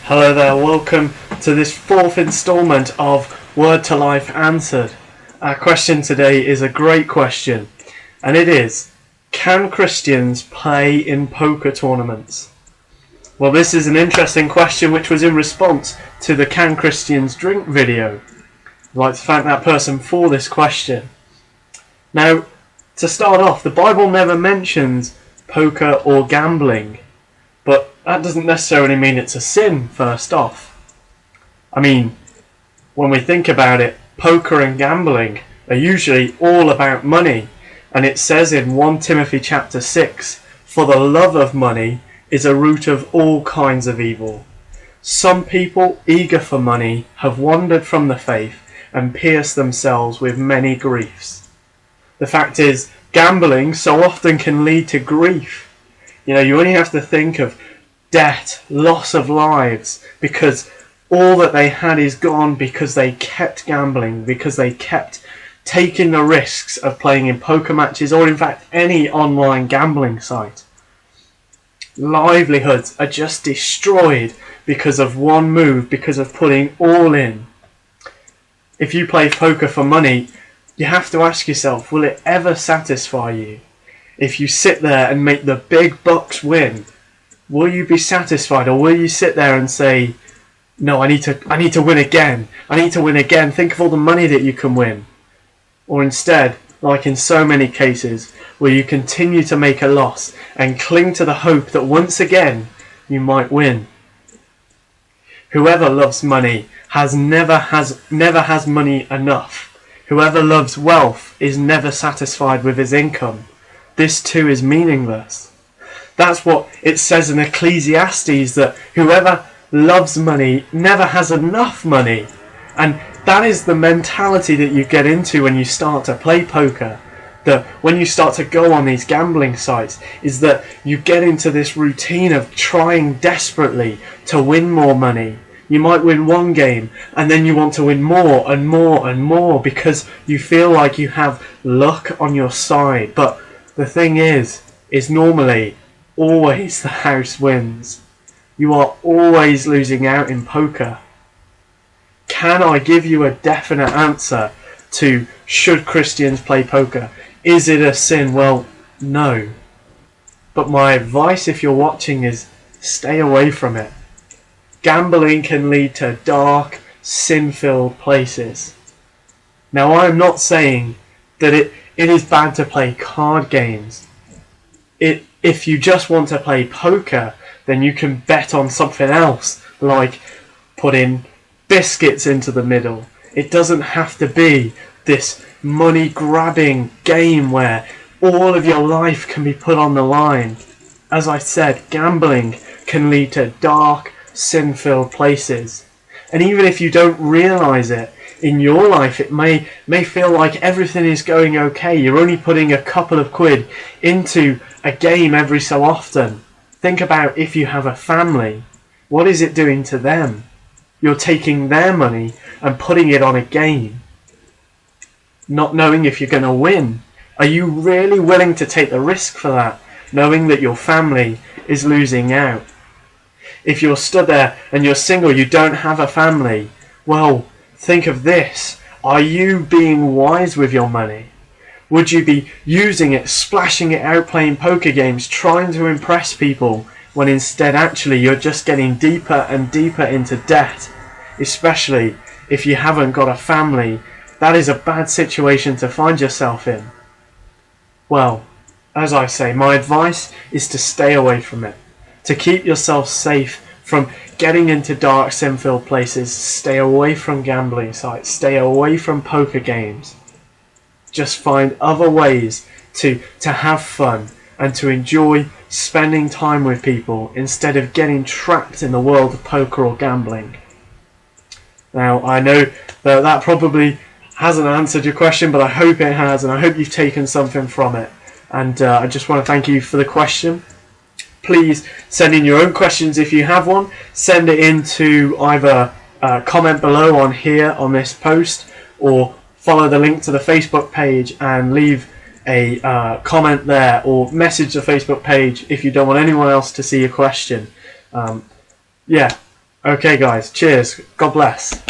Hello there, welcome to this fourth instalment of Word to Life Answered. Our question today is a great question, and it is, can Christians play in poker tournaments? Well, this is an interesting question which was in response to the Can Christians Drink video. I'd like to thank that person for this question. Now, to start off, the Bible never mentions poker or gambling, but that doesn't necessarily mean it's a sin, first off. I mean, when we think about it, poker and gambling are usually all about money, and it says in 1 Timothy chapter 6, "For the love of money is a root of all kinds of evil. Some people eager for money have wandered from the faith and pierced themselves with many griefs." The fact is, gambling so often can lead to grief. You know, you only have to think of debt, loss of lives, because all that they had is gone because they kept gambling, because they kept taking the risks of playing in poker matches or in fact any online gambling site. Livelihoods are just destroyed because of one move, because of putting all in. If you play poker for money, you have to ask yourself, will it ever satisfy you? If you sit there and make the big bucks win, will you be satisfied, or will you sit there and say, no, I need to win again. I need to win again. Think of all the money that you can win. Or instead, like in so many cases, will you continue to make a loss and cling to the hope that once again you might win? Whoever loves money never has money enough. Whoever loves wealth is never satisfied with his income. This too is meaningless. That's what it says in Ecclesiastes, that whoever loves money never has enough money. And that is the mentality that you get into when you start to play poker. That when you start to go on these gambling sites, is that you get into this routine of trying desperately to win more money. You might win one game and then you want to win more and more and more because you feel like you have luck on your side. But the thing is normally always the house wins. You are always losing out in poker. Can I give you a definite answer to should Christians play poker? Is it a sin? Well, no. But my advice, if you're watching, is stay away from it. Gambling can lead to dark, sin-filled places. Now, I'm not saying that it is bad to play card games. If you just want to play poker, then you can bet on something else, like putting biscuits into the middle. It doesn't have to be this money-grabbing game where all of your life can be put on the line. As I said, gambling can lead to dark, sin-filled places. And even if you don't realise it, in your life it may feel like everything is going okay. You're only putting a couple of quid into a game every so often. Think about if you have a family. What is it doing to them? You're taking their money and putting it on a game, not knowing if you're going to win. Are you really willing to take the risk for that, knowing that your family is losing out? If you're stood there and you're single, you don't have a family, well, think of this. Are you being wise with your money? Would you be using it, splashing it out, playing poker games, trying to impress people, when instead actually you're just getting deeper and deeper into debt? Especially if you haven't got a family. That is a bad situation to find yourself in. Well, as I say, my advice is to stay away from it. To keep yourself safe from getting into dark, sin-filled places, stay away from gambling sites, stay away from poker games. Just find other ways to have fun and to enjoy spending time with people instead of getting trapped in the world of poker or gambling. Now, I know that probably hasn't answered your question, but I hope it has, and I hope you've taken something from it. And I just want to thank you for the question. Please send in your own questions if you have one. Send it in to either comment below on here on this post, or follow the link to the Facebook page and leave a comment there, or message the Facebook page if you don't want anyone else to see your question. Yeah, Okay guys, cheers. God bless.